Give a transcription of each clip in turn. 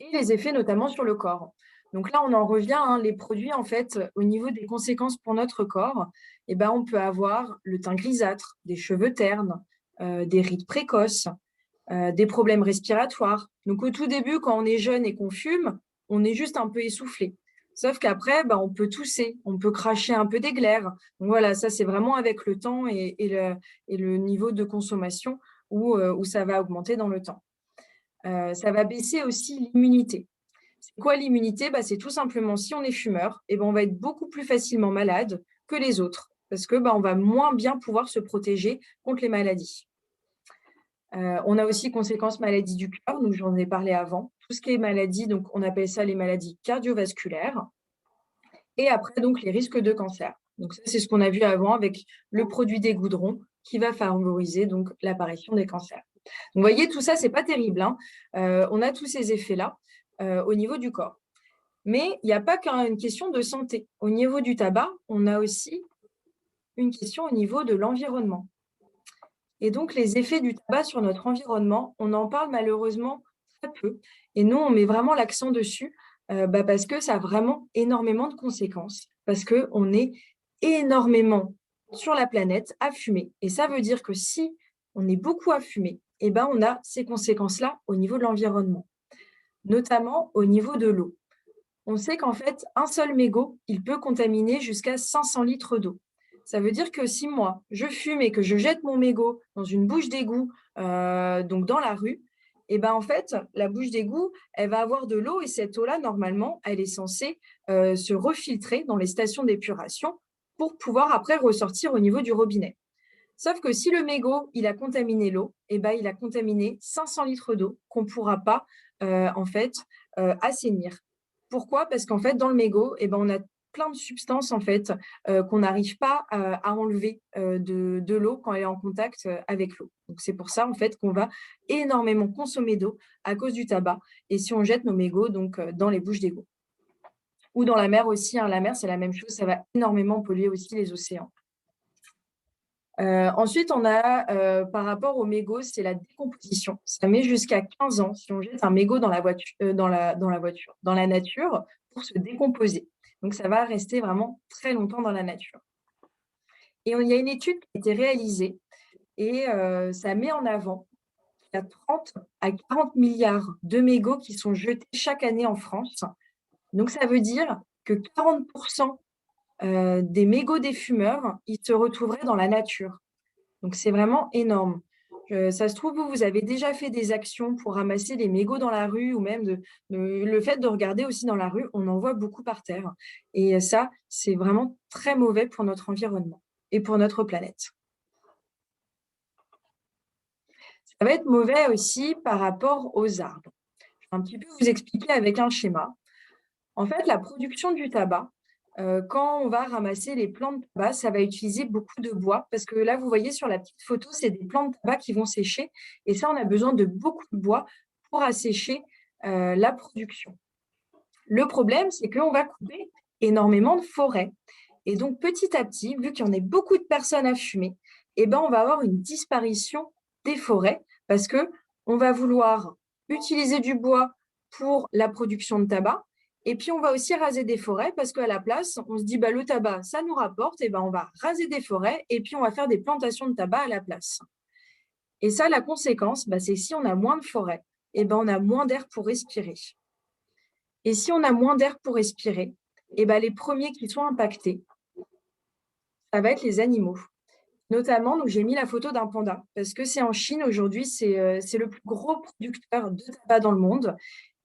et les effets notamment sur le corps. Donc là, on en revient, hein, les produits, en fait, au niveau des conséquences pour notre corps, eh ben, on peut avoir le teint grisâtre, des cheveux ternes, des rides précoces, des problèmes respiratoires. Donc au tout début, quand on est jeune et qu'on fume, on est juste un peu essoufflé. Sauf qu'après, bah, on peut tousser, on peut cracher un peu des glaires. Donc voilà, ça c'est vraiment avec le temps et le niveau de consommation où ça va augmenter dans le temps. Ça va baisser aussi l'immunité. C'est quoi l'immunité? Bah, c'est tout simplement si on est fumeur, et ben, on va être beaucoup plus facilement malade que les autres parce que, bah, on va moins bien pouvoir se protéger contre les maladies. On a aussi conséquences maladies du cœur, donc j'en ai parlé avant. Tout ce qui est maladie, donc on appelle ça les maladies cardiovasculaires et après donc les risques de cancer. Donc ça, c'est ce qu'on a vu avant avec le produit des goudrons qui va favoriser donc l'apparition des cancers. Donc vous voyez, tout ça, c'est pas terrible, hein. On a tous ces effets-là, au niveau du corps. Mais il n'y a pas qu'une question de santé. Au niveau du tabac, on a aussi une question au niveau de l'environnement. Et donc, les effets du tabac sur notre environnement, on en parle malheureusement très peu. Et nous, on met vraiment l'accent dessus parce que ça a vraiment énormément de conséquences. Parce qu'on est énormément sur la planète à fumer. Et ça veut dire que si on est beaucoup à fumer, eh ben, on a ces conséquences-là au niveau de l'environnement, notamment au niveau de l'eau. On sait qu'en fait, un seul mégot, il peut contaminer jusqu'à 500 litres d'eau. Ça veut dire que si moi, je fume et que je jette mon mégot dans une bouche d'égout, donc dans la rue, et ben en fait, la bouche d'égout, elle va avoir de l'eau et cette eau-là, normalement, elle est censée se refiltrer dans les stations d'épuration pour pouvoir après ressortir au niveau du robinet. Sauf que si le mégot, il a contaminé l'eau, et ben il a contaminé 500 litres d'eau qu'on ne pourra pas en fait assainir. Pourquoi? Parce qu'en fait, dans le mégot, eh ben, on a plein de substances en fait, qu'on n'arrive pas à enlever, de l'eau quand elle est en contact, avec l'eau. Donc c'est pour ça en fait qu'on va énormément consommer d'eau à cause du tabac et si on jette nos mégots donc, dans les bouches d'égout ou dans la mer aussi, hein. La mer, c'est la même chose, ça va énormément polluer aussi les océans. Ensuite, on a, par rapport aux mégots, c'est la décomposition. Ça met jusqu'à 15 ans si on jette un mégot dans la voiture, dans la nature pour se décomposer. Donc ça va rester vraiment très longtemps dans la nature. Et il y a une étude qui a été réalisée et ça met en avant qu'il y a 30 à 40 milliards de mégots qui sont jetés chaque année en France. Donc ça veut dire que 40 des mégots des fumeurs, ils se retrouveraient dans la nature. Donc c'est vraiment énorme. Ça se trouve, vous avez déjà fait des actions pour ramasser les mégots dans la rue ou même le fait de regarder aussi dans la rue, on en voit beaucoup par terre et ça, c'est vraiment très mauvais pour notre environnement et pour notre planète. Ça va être mauvais aussi par rapport aux arbres. Je vais un petit peu vous expliquer avec un schéma. En fait, la production du tabac, quand on va ramasser les plants de tabac, ça va utiliser beaucoup de bois parce que là, vous voyez sur la petite photo, c'est des plants de tabac qui vont sécher et ça, on a besoin de beaucoup de bois pour assécher, la production. Le problème, c'est qu'on va couper énormément de forêts et donc petit à petit, vu qu'il y en a beaucoup de personnes à fumer, eh ben, on va avoir une disparition des forêts parce qu'on va vouloir utiliser du bois pour la production de tabac et puis on va aussi raser des forêts parce qu'à la place, on se dit bah, le tabac, ça nous rapporte, et ben, on va raser des forêts et puis on va faire des plantations de tabac à la place. Et ça, la conséquence, bah, c'est si on a moins de forêts, eh ben, on a moins d'air pour respirer. Et si on a moins d'air pour respirer, eh ben, les premiers qui sont impactés, ça va être les animaux. Notamment, donc j'ai mis la photo d'un panda parce que c'est en Chine aujourd'hui, c'est le plus gros producteur de tabac dans le monde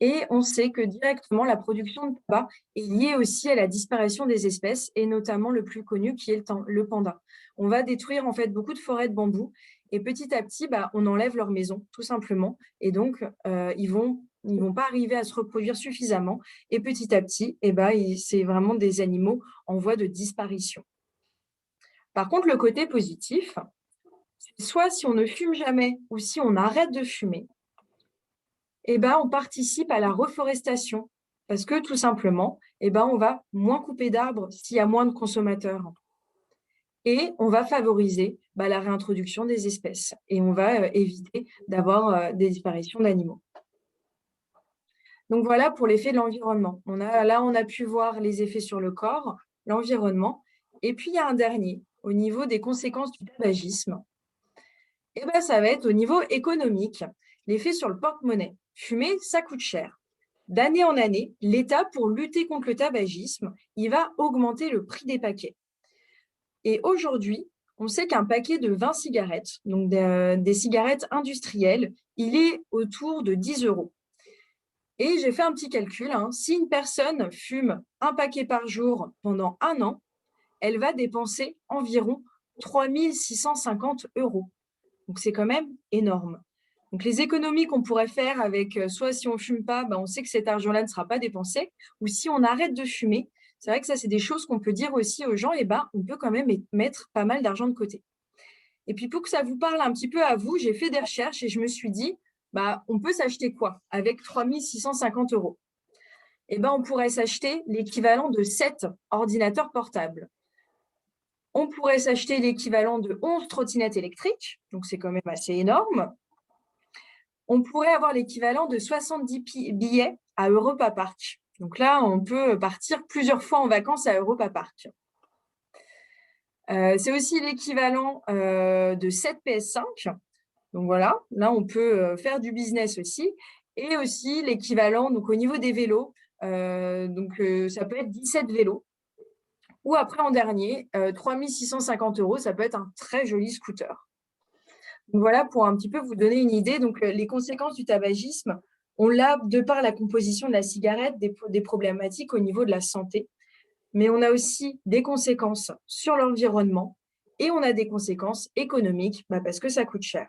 et on sait que directement la production de tabac est liée aussi à la disparition des espèces et notamment le plus connu qui est le panda. On va détruire en fait beaucoup de forêts de bambou et petit à petit, bah, on enlève leur maison tout simplement et donc ils vont pas arriver à se reproduire suffisamment et petit à petit, eh ben, c'est vraiment des animaux en voie de disparition. Par contre, le côté positif, c'est soit si on ne fume jamais ou si on arrête de fumer, eh ben, on participe à la reforestation parce que tout simplement, eh ben, on va moins couper d'arbres s'il y a moins de consommateurs et on va favoriser bah, la réintroduction des espèces et on va éviter d'avoir des disparitions d'animaux. Donc voilà pour l'effet de l'environnement. Là, on a pu voir les effets sur le corps, l'environnement. Et puis, il y a un dernier, au niveau des conséquences du tabagisme. Et ben, ça va être au niveau économique, l'effet sur le porte-monnaie. Fumer, ça coûte cher. D'année en année, l'État, pour lutter contre le tabagisme, il va augmenter le prix des paquets. Et aujourd'hui, on sait qu'un paquet de 20 cigarettes, donc des cigarettes industrielles, il est autour de 10 euros. Et j'ai fait un petit calcul, hein. Si une personne fume un paquet par jour pendant un an, elle va dépenser environ 3 650 euros. Donc, c'est quand même énorme. Donc, les économies qu'on pourrait faire avec, soit si on ne fume pas, on sait que cet argent-là ne sera pas dépensé, ou si on arrête de fumer, c'est vrai que ça, c'est des choses qu'on peut dire aussi aux gens, on peut quand même mettre pas mal d'argent de côté. Et puis, pour que ça vous parle un petit peu à vous, j'ai fait des recherches et je me suis dit, on peut s'acheter quoi avec 3 650 euros? On pourrait s'acheter l'équivalent de 7 ordinateurs portables. On pourrait s'acheter l'équivalent de 11 trottinettes électriques, donc c'est quand même assez énorme. On pourrait avoir l'équivalent de 70 billets à Europa Park. Donc là, on peut partir plusieurs fois en vacances à Europa Park. C'est aussi l'équivalent de 7 PS5. Donc voilà, là, on peut faire du business aussi. Et aussi l'équivalent, donc au niveau des vélos, ça peut être 17 vélos. Ou après, en dernier, 3 650 euros, ça peut être un très joli scooter. Donc voilà pour un petit peu vous donner une idée. Donc, les conséquences du tabagisme, on l'a de par la composition de la cigarette, des problématiques au niveau de la santé, mais on a aussi des conséquences sur l'environnement et on a des conséquences économiques parce que ça coûte cher.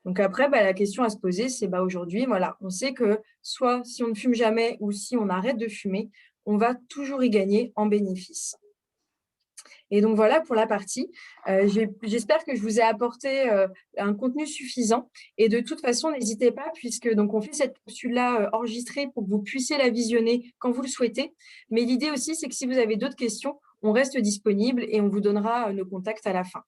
Donc après, la question à se poser, c'est aujourd'hui, voilà, on sait que soit si on ne fume jamais ou si on arrête de fumer, on va toujours y gagner en bénéfice. Et donc voilà pour la partie. J'espère que je vous ai apporté un contenu suffisant. Et de toute façon, n'hésitez pas, puisque donc on fait cette capsule-là enregistrée pour que vous puissiez la visionner quand vous le souhaitez. Mais l'idée aussi, c'est que si vous avez d'autres questions, on reste disponible et on vous donnera nos contacts à la fin.